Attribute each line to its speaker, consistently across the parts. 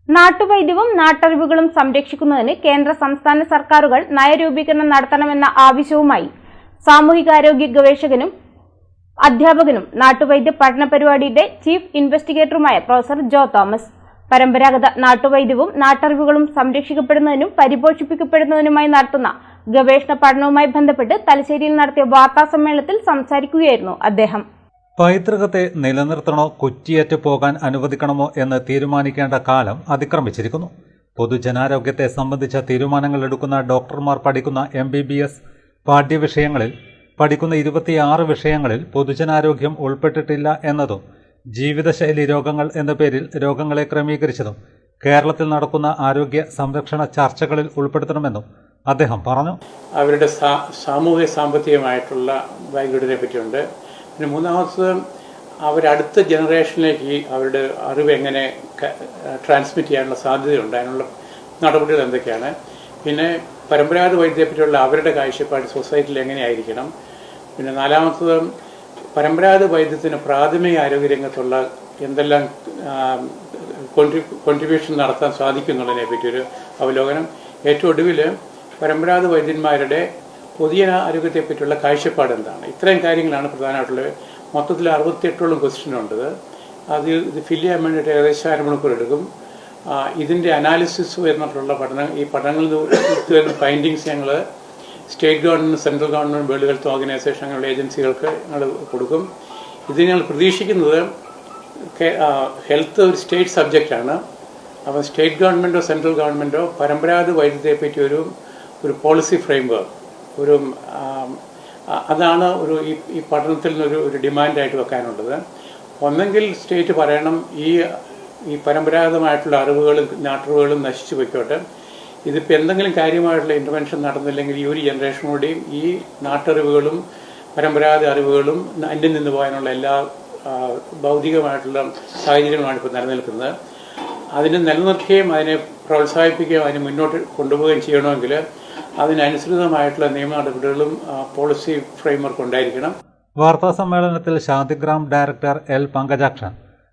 Speaker 1: നാട്ടുവൈദ്യവും നാട്ടറിവുകളും സംരക്ഷിക്കുന്നതിന് കേന്ദ്ര സംസ്ഥാന സർക്കാരുകൾ നയരൂപീകരണം നടത്തണമെന്ന ആവശ്യവുമായി സാമൂഹികാരോഗ്യ ഗവേഷകനും അധ്യാപകനും നാട്ടുവൈദ്യ പഠന പരിപാടിയുടെ ചീഫ് ഇൻവെസ്റ്റിഗേറ്ററുമായ പ്രൊഫസർ ജോ തോമസ് പരമ്പരാഗത നാട്ടുവൈദ്യവും നാട്ടറിവുകളും സംരക്ഷിക്കപ്പെടുന്നതിനും പരിപോഷിപ്പിക്കപ്പെടുന്നതിനുമായി നടത്തുന്ന ഗവേഷണ പഠനവുമായി ബന്ധപ്പെട്ട് തലശ്ശേരിയിൽ നടത്തിയ വാർത്താസമ്മേളനത്തിൽ സംസാരിക്കുകയായിരുന്നു അദ്ദേഹം.
Speaker 2: പൈതൃകത്തെ നിലനിർത്തണോ കുറ്റിയേറ്റ് പോകാൻ അനുവദിക്കണമോ എന്ന് തീരുമാനിക്കേണ്ട കാലം അതിക്രമിച്ചിരിക്കുന്നു. പൊതുജനാരോഗ്യത്തെ സംബന്ധിച്ച തീരുമാനങ്ങൾ എടുക്കുന്ന ഡോക്ടർമാർ പഠിക്കുന്ന MBBS പാഠ്യവിഷയങ്ങളിൽ പഠിക്കുന്ന 26 വിഷയങ്ങളിൽ പൊതുജനാരോഗ്യം ഉൾപ്പെട്ടിട്ടില്ല എന്നതും ജീവിതശൈലി രോഗങ്ങൾ എന്ന പേരിൽ രോഗങ്ങളെ ക്രമീകരിച്ചതും കേരളത്തിൽ നടക്കുന്ന ആരോഗ്യ സംരക്ഷണ ചർച്ചകളിൽ ഉൾപ്പെടുത്തണമെന്നും അദ്ദേഹം പറഞ്ഞു.
Speaker 3: അവരുടെ സാമൂഹ്യ സാമ്പത്തികമായിട്ടുള്ള വൈകല്യത്തിനെ പറ്റിയുണ്ട്. പിന്നെ മൂന്നാമത് അവരടുത്ത ജനറേഷനിലേക്ക് അവരുടെ അറിവ് എങ്ങനെ ട്രാൻസ്മിറ്റ് ചെയ്യാനുള്ള സാധ്യതയുണ്ട്, അതിനുള്ള നടപടികൾ എന്തൊക്കെയാണ്. പിന്നെ പരമ്പരാഗത വൈദ്യത്തെ പറ്റിയുള്ള അവരുടെ കാഴ്ചപ്പാട് സൊസൈറ്റിയിൽ എങ്ങനെയായിരിക്കണം. പിന്നെ നാലാമത്തത് പരമ്പരാഗത വൈദ്യത്തിന് പ്രാഥമിക ആരോഗ്യരംഗത്തുള്ള എന്തെല്ലാം കോൺട്രിബ്യൂഷൻ നടത്താൻ സാധിക്കുന്നുള്ളതിനെ പറ്റിയൊരു അവലോകനം. ഏറ്റവും ഒടുവിൽ പരമ്പരാഗത വൈദ്യന്മാരുടെ പൊതുജന ആരോഗ്യത്തെപ്പറ്റിയുള്ള കാഴ്ചപ്പാട് എന്താണ്. ഇത്രയും കാര്യങ്ങളാണ് പ്രധാനമായിട്ടുള്ളത്. മൊത്തത്തിൽ 68ഓളം ക്വസ്റ്റ്യനുണ്ട്. ഇത് ഫില്ല് ചെയ്യാൻ വേണ്ടിയിട്ട് ഏകദേശം 1 മണിക്കൂർ എടുക്കും. ഇതിൻ്റെ അനാലിസിസ് വരുന്നിട്ടുള്ള ഈ പഠനങ്ങളിൽ വരുന്ന ഫൈൻഡിങ്സ് ഞങ്ങൾ state government, central government, world health organisation അങ്ങനെയുള്ള ഏജൻസികൾക്ക് ഞങ്ങൾ കൊടുക്കും. ഇത് ഞങ്ങൾ പ്രതീക്ഷിക്കുന്നത് ഹെൽത്ത് ഒരു സ്റ്റേറ്റ് സബ്ജക്റ്റാണ്. അപ്പോൾ സ്റ്റേറ്റ് ഗവൺമെൻറ്റോ സെൻട്രൽ ഗവൺമെൻറ്റോ പരമ്പരാഗത വൈദ്യത്തെപ്പറ്റി ഒരു പോളിസി ഫ്രെയിംവർക്ക് അതാണ് ഈ പഠനത്തിൽ നിന്നൊരു ഡിമാൻഡായിട്ട് വെക്കാനുള്ളത്. ഒന്നെങ്കിൽ സ്റ്റേറ്റ് പറയണം ഈ പരമ്പരാഗതമായിട്ടുള്ള അറിവുകളും നാട്ടറിവുകളും നശിച്ചു പോയിക്കോട്ടെ, ഇതിപ്പോൾ എന്തെങ്കിലും കാര്യമായിട്ടുള്ള ഇൻ്റർവെൻഷൻ നടന്നില്ലെങ്കിൽ ഈ ഒരു ജനറേഷനോടെയും ഈ നാട്ടറിവുകളും പരമ്പരാഗത അറിവുകളും അന്യം നിന്ന് പോകാനുള്ള എല്ലാ ഭൗതികമായിട്ടുള്ള സാഹചര്യങ്ങളാണ് ഇപ്പോൾ നിലനിൽക്കുന്നത്. അതിനെ നിലനിർത്തുകയും അതിനെ പ്രോത്സാഹിപ്പിക്കുകയും അതിനെ മുന്നോട്ട് കൊണ്ടുപോവുകയും ചെയ്യണമെങ്കിൽ അതിനനുസൃതമായിട്ടുള്ള നിയമ നടപടികളും പോളിസി ഫ്രെയിംവർക്ക് ഉണ്ടായിരിക്കണം.
Speaker 2: വാർത്താ സമ്മേളനത്തിൽ ശാന്തിഗ്രാം ഡയറക്ടർ L. പങ്കജാക്ഷൻ,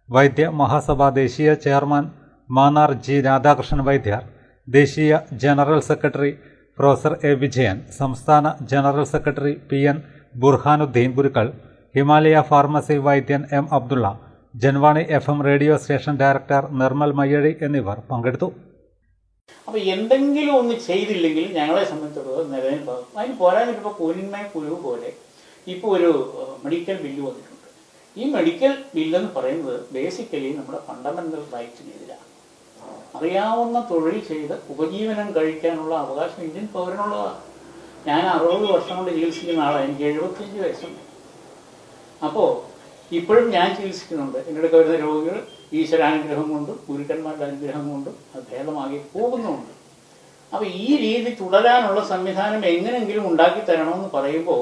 Speaker 2: വൈദ്യ മഹാസഭ ദേശീയ ചെയർമാൻ മാന്നാർ G. രാധാകൃഷ്ണൻ വൈദ്യർ, ദേശീയ general secretary professor A. Vijayan, സംസ്ഥാന general secretary PN Burhanuddin Gurukkal, Himalaya pharmacy വൈദ്യൻ M. Abdulla, Janvani FM radio station director Nirmal Mayyazhi എന്നിവർ പങ്കെടുത്തു.
Speaker 4: അപ്പോൾ എന്തെങ്കിലും ഒന്ന് ചെയ്തില്ലെങ്കിൽ ഞങ്ങളെ സംബന്ധിച്ചിടത്തോളം നിലനിൽപ്പാകും. അതിന് പോരാനിപ്പോൾ കൂനിന്മയ കുരുവ് പോലെ ഇപ്പോൾ ഒരു മെഡിക്കൽ ബില്ല് വന്നിട്ടുണ്ട്. ഈ മെഡിക്കൽ ബില്ലെന്ന് പറയുന്നത് ബേസിക്കലി നമ്മുടെ ഫണ്ടമെൻ്റൽ റൈറ്റ്സിനെതിരാണ്. അറിയാവുന്ന തൊഴിൽ ചെയ്ത് ഉപജീവനം കഴിക്കാനുള്ള അവകാശം ഇന്ത്യൻ പൗരനുള്ളതാണ്. ഞാൻ 60 വർഷം കൊണ്ട് ചികിത്സിക്കുന്ന ആളാണ്. എനിക്ക് 75 വയസ്സുണ്ട്. അപ്പോൾ ഇപ്പോഴും ഞാൻ ചികിത്സിക്കുന്നുണ്ട്. എൻ്റെ അടുത്ത് വരുന്ന രോഗികൾ ഈശ്വരാനുഗ്രഹം കൊണ്ടും ഗുരുക്കന്മാരുടെ അനുഗ്രഹം കൊണ്ടും അത് ഭേദമാക്കി പോകുന്നുണ്ട്. അപ്പോൾ ഈ രീതി തുടരാനുള്ള സംവിധാനം എങ്ങനെയെങ്കിലും ഉണ്ടാക്കി തരണമെന്ന് പറയുമ്പോൾ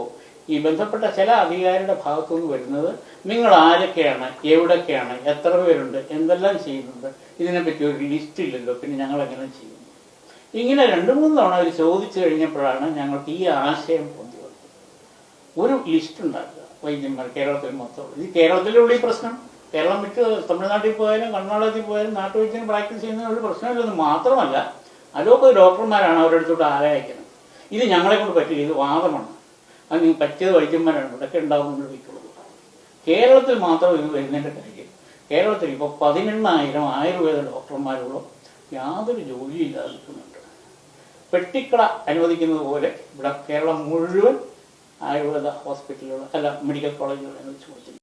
Speaker 4: ഈ ബന്ധപ്പെട്ട ചില അധികാരിയുടെ ഭാഗത്തുനിന്ന് വരുന്നത് നിങ്ങൾ ആരൊക്കെയാണ്, എവിടൊക്കെയാണ്, എത്ര പേരുണ്ട്, എന്തെല്ലാം ചെയ്യുന്നുണ്ട്, ഇതിനെപ്പറ്റി ഒരു ലിസ്റ്റ് ഇല്ലല്ലോ, പിന്നെ ഞങ്ങൾ എങ്ങനെ ചെയ്യുന്നു. ഇങ്ങനെ 2-3 തവണ അവർ ചോദിച്ചു കഴിഞ്ഞപ്പോഴാണ് ഞങ്ങൾക്ക് ഈ ആശയം പൊന്തി വന്നത്. ഒരു ലിസ്റ്റ് ഉണ്ടാക്കുക വൈദ്യന്മാർ കേരളത്തിൽ മൊത്തം. ഇത് കേരളത്തിലുള്ള ഈ പ്രശ്നം കേരളം വിട്ട് തമിഴ്നാട്ടിൽ പോയാലും കർണാടകത്തിൽ പോയാലും നാട്ടുവൈദ്യം പ്രാക്ടീസ് ചെയ്യുന്ന ഒരു പ്രശ്നമില്ലെന്ന് മാത്രമല്ല, അലോപ്പതി ഡോക്ടർമാരാണ് അവരുടെ അടുത്തോട്ട് ആലയിക്കുന്നത്. ഇത് ഞങ്ങളെ കൊണ്ട് പറ്റില്ല, ഇത് വാദമാണ്, അത് നിങ്ങൾ പറ്റിയത് വൈദ്യന്മാരാണ്, ഇതൊക്കെ ഉണ്ടാകുന്നത് വയ്ക്കുള്ളൂ. കേരളത്തിൽ മാത്രം ഇത് വരുന്നതിൻ്റെ കാര്യം, കേരളത്തിൽ ഇപ്പോൾ 18,000 ആയുർവേദ ഡോക്ടർമാരുള്ള യാതൊരു ജോലിയില്ലാതെ നിൽക്കുന്നുണ്ട്. പെട്ടിക്കട അനുവദിക്കുന്നത് പോലെ ഇവിടെ കേരളം മുഴുവൻ ആയുർവേദ ഹോസ്പിറ്റലുകൾ മെഡിക്കൽ കോളേജുകൾ എന്ന് വെച്ച് കൊടുത്തിട്ടുണ്ട്.